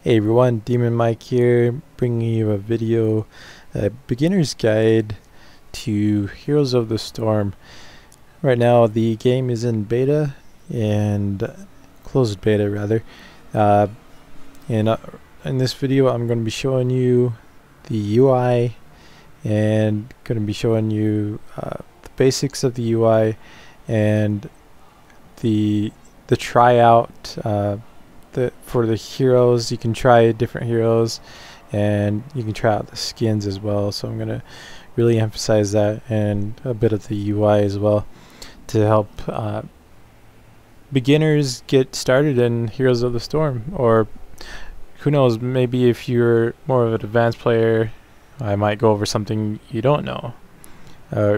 Hey everyone, Demon Mike here, bringing you a video, a beginner's guide to Heroes of the Storm. Right now the game is in beta, and closed beta rather, and in this video I'm going to be showing you the UI and going to be showing you the basics of the UI and the tryout. For the heroes, you can try different heroes and you can try out the skins as well, so I'm going to really emphasize that, and a bit of the UI as well to help beginners get started in Heroes of the Storm. Or who knows, maybe if you're more of an advanced player, I might go over something you don't know,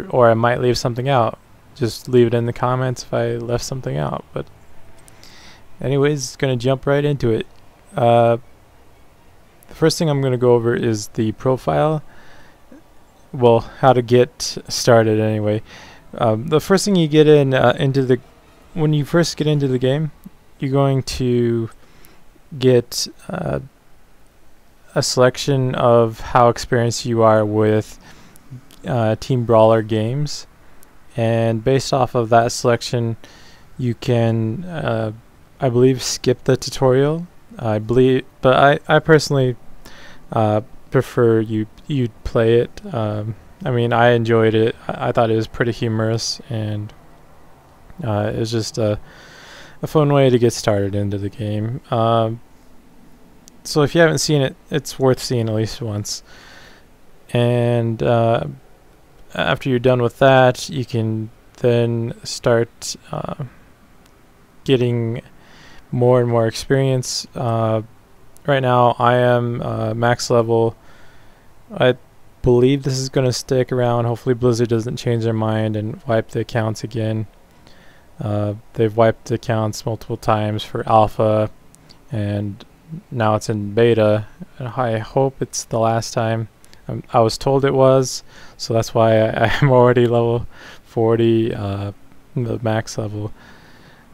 or I might leave something out. Just leave it in the comments if I left something out. But anyways, going to jump right into it. The first thing I'm going to go over is the profile. Well, how to get started anyway. The first thing you get when you first get into the game, you're going to get a selection of how experienced you are with Team Brawler games, and based off of that selection, you can I believe skip the tutorial. But I personally prefer you play it. I mean, I enjoyed it. I thought it was pretty humorous, and it was just a fun way to get started into the game. So if you haven't seen it, it's worth seeing at least once. And after you're done with that, you can then start getting more and more experience. Right now I am max level. I believe this is going to stick around. Hopefully Blizzard doesn't change their mind and wipe the accounts again. They've wiped the accounts multiple times for alpha, and now it's in beta. I hope it's the last time. I was told it was, so that's why I'm already level 40, the max level.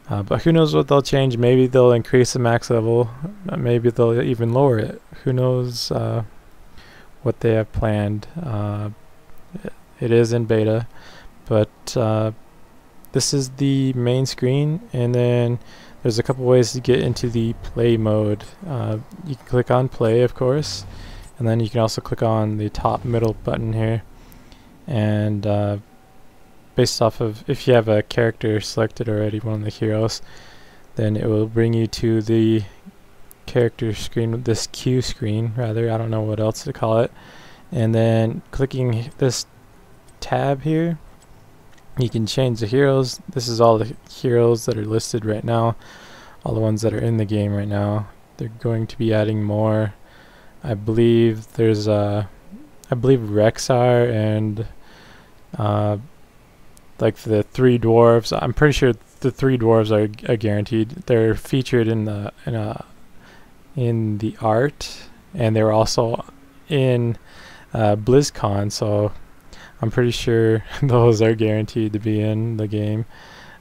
But who knows what they'll change. Maybe they'll increase the max level. Maybe they'll even lower it. Who knows what they have planned. It is in beta. But this is the main screen. And then there's a couple ways to get into the play mode. You can click on play, of course. And then you can also click on the top middle button here. And based off of, if you have a character selected already, one of the heroes, then it will bring you to the character screen, this queue screen rather, I don't know what else to call it. And then clicking this tab here, you can change the heroes. This is all the heroes that are listed right now, all the ones that are in the game right now. They're going to be adding more. I believe there's Rexar and like the 3 dwarves. I'm pretty sure the 3 dwarves are guaranteed. They're featured in the art, and they were also in BlizzCon, so I'm pretty sure those are guaranteed to be in the game.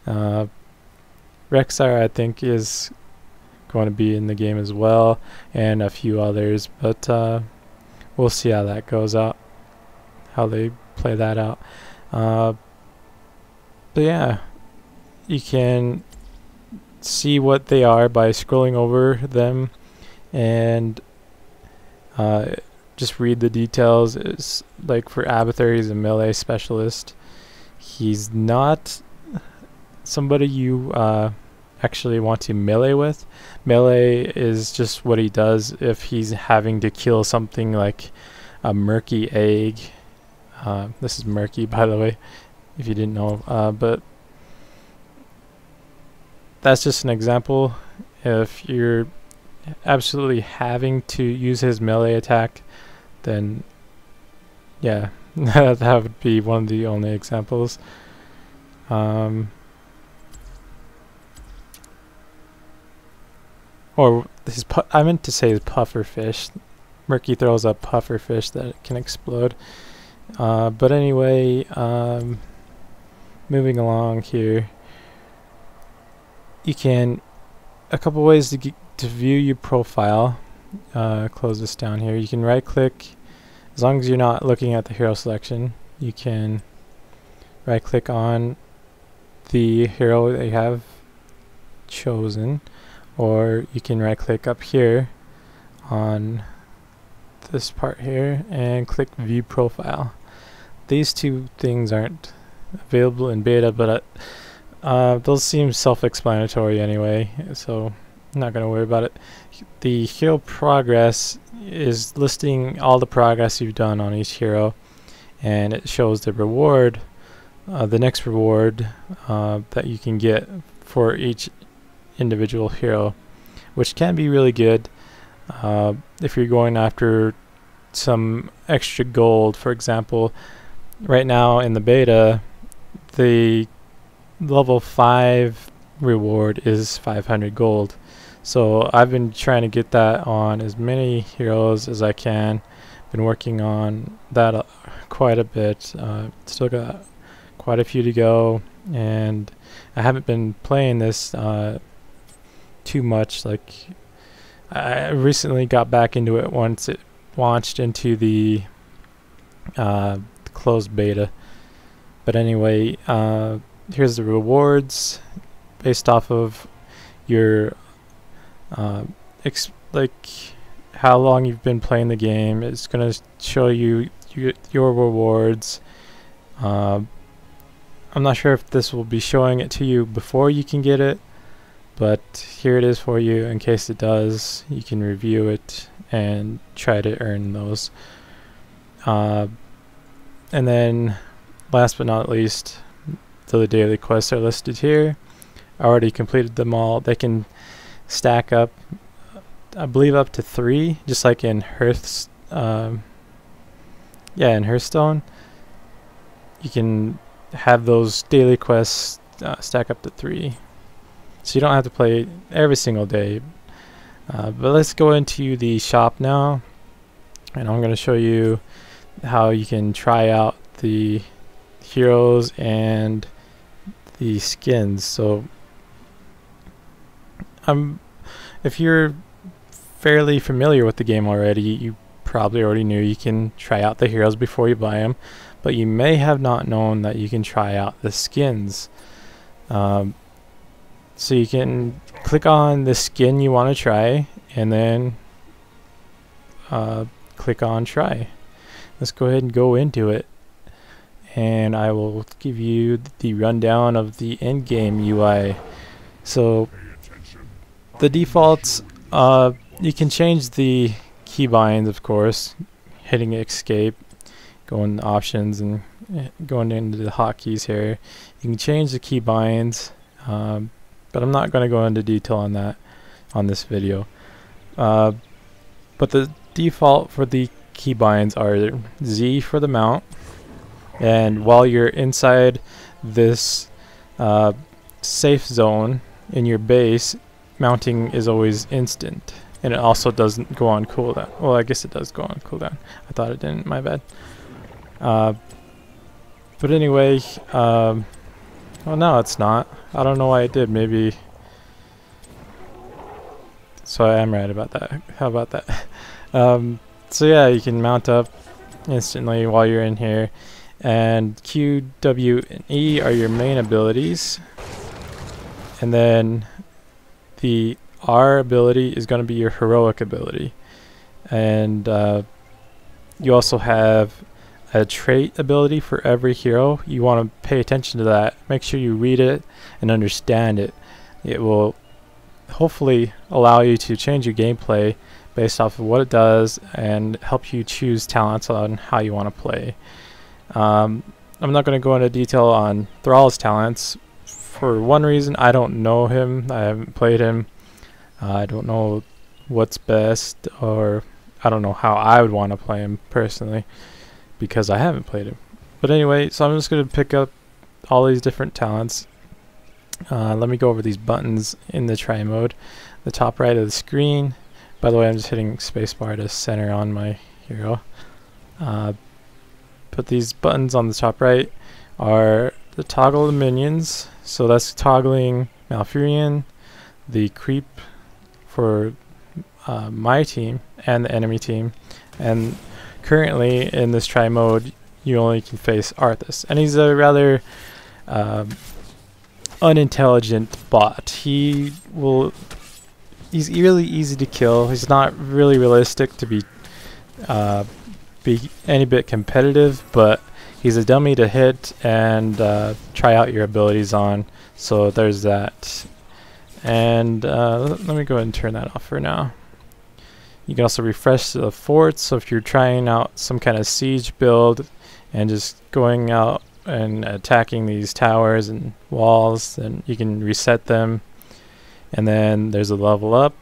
Rexar, I think, is going to be in the game as well, and a few others, but we'll see how that goes out, how they play that out. But yeah, you can see what they are by scrolling over them and just read the details. It's like for Abathur, he's a melee specialist. He's not somebody you actually want to melee with. Melee is just what he does if he's having to kill something like a murky egg. This is murky, by the way, if you didn't know, but that's just an example. If you're absolutely having to use his melee attack, then yeah, that would be one of the only examples. Or I meant to say his puffer fish. Murky throws a puffer fish that can explode. But anyway, moving along here, you can, a couple ways to view your profile. close this down here. You can right click, as long as you're not looking at the hero selection, you can right click on the hero that you have chosen, or you can right click up here on this part here and click view profile. These two things aren't available in beta, but those seem self-explanatory anyway, so I'm not going to worry about it. The hero progress is listing all the progress you've done on each hero, and it shows the reward, the next reward that you can get for each individual hero, which can be really good if you're going after some extra gold. For example, right now in the beta, the level 5 reward is 500 gold. So I've been trying to get that on as many heroes as I can. Been working on that quite a bit. Still got quite a few to go, and I haven't been playing this too much. Like, I recently got back into it once it launched into the closed beta. But anyway, here's the rewards based off of your like how long you've been playing the game. It's gonna show you your rewards. I'm not sure if this will be showing it to you before you can get it, but here it is for you. In case it does, you can review it and try to earn those. And then last but not least, the daily quests are listed here. I already completed them all. They can stack up, I believe, up to 3, just like in in Hearthstone. You can have those daily quests stack up to 3, so you don't have to play every single day. But let's go into the shop now, and I'm going to show you how you can try out the heroes and the skins. So if you're fairly familiar with the game already, you probably already knew you can try out the heroes before you buy them, but you may have not known that you can try out the skins. So you can click on the skin you want to try, and then click on try. Let's go ahead and go into it, and I will give you the rundown of the in-game UI. So the defaults, you can change the keybinds, of course, hitting escape, going to options and going into the hotkeys here. You can change the keybinds, but I'm not going to go into detail on that on this video. But the default for the keybinds are Z for the mount, and while you're inside this safe zone in your base, mounting is always instant, and it also doesn't go on cooldown. Well, I guess it does go on cooldown. I thought it didn't, my bad. But anyway, well, no, it's not. I don't know why it did. Maybe. So I am right about that. How about that? So yeah, you can mount up instantly while you're in here, and Q, W, and E are your main abilities, and then the R ability is going to be your heroic ability, and you also have a trait ability for every hero. You want to pay attention to that. Make sure you read it and understand it. It will hopefully allow you to change your gameplay based off of what it does and help you choose talents on how you want to play. I'm not going to go into detail on Thrall's talents. For one reason, I don't know him. I haven't played him. I don't know what's best, or I don't know how I would want to play him personally, because I haven't played him. But anyway, so I'm just going to pick up all these different talents. Let me go over these buttons in the try mode. The top right of the screen. By the way, I'm just hitting spacebar to center on my hero. But these buttons on the top right are the toggle the minions. So that's toggling Malfurion, the creep for my team and the enemy team. And currently in this try mode, you only can face HotS, and he's a rather unintelligent bot. He's really easy to kill. He's not really realistic to be any bit competitive, but he's a dummy to hit and try out your abilities on. So there's that. And let me go ahead and turn that off for now. You can also refresh the forts, so if you're trying out some kind of siege build and just going out and attacking these towers and walls, then you can reset them. And then there's a level up,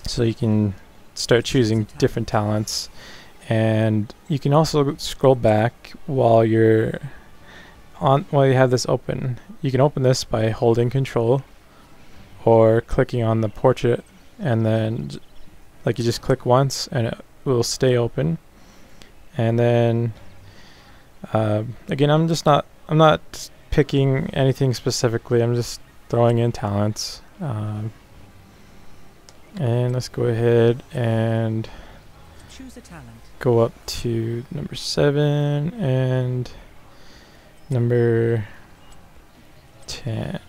so you can start choosing different talents. And you can also scroll back while you have this open. You can open this by holding Control or clicking on the portrait, and then you just click once and it will stay open. And then again, I'm not picking anything specifically. I'm just throwing in talents. And let's go ahead and choose a talent. Go up to number 7 and number 10.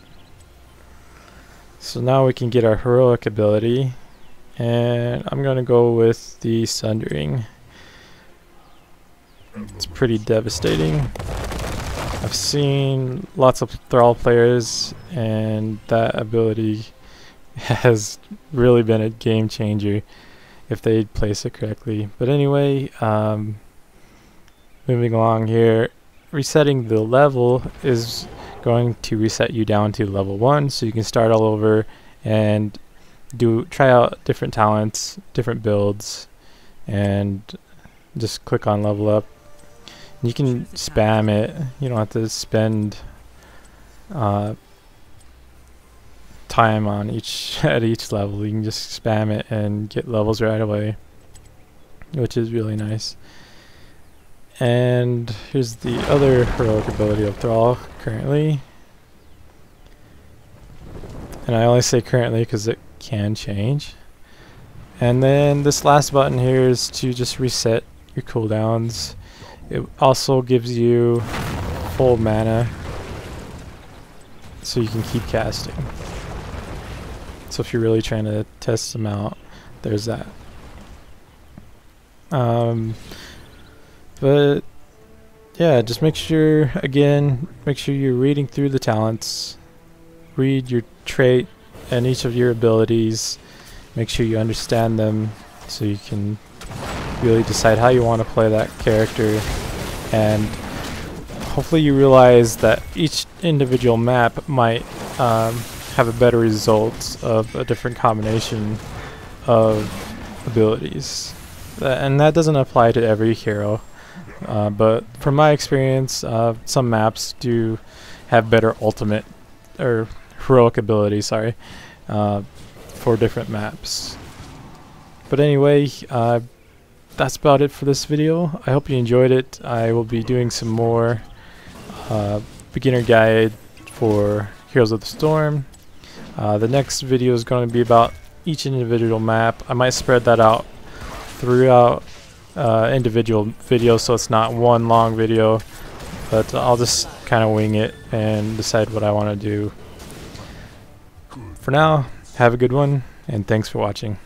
So now we can get our heroic ability, and I'm gonna go with the Sundering. It's pretty devastating. I've seen lots of Thrall players, and that ability has really been a game changer if they place it correctly. But anyway, moving along here, resetting the level is going to reset you down to level 1, so you can start all over and try out different talents, different builds, and just click on level up. You can spam it. You don't have to spend time on at each level. You can just spam it and get levels right away, which is really nice. And here's the other heroic ability of Thrall currently. And I only say currently because it can change. And then this last button here is to just reset your cooldowns. It also gives you full mana, so you can keep casting. So if you're really trying to test them out, there's that. But yeah, just make sure you're reading through the talents, read your trait and each of your abilities, make sure you understand them so you can really decide how you want to play that character. And hopefully you realize that each individual map might have a better result of a different combination of abilities. And that doesn't apply to every hero. But from my experience, some maps do have better ultimate or heroic ability, for different maps. But anyway, that's about it for this video. I hope you enjoyed it. I will be doing some more beginner guide for Heroes of the Storm. The next video is going to be about each individual map. I might spread that out throughout individual videos, so it's not one long video, but I'll just kind of wing it and decide what I want to do. For now, have a good one, and thanks for watching.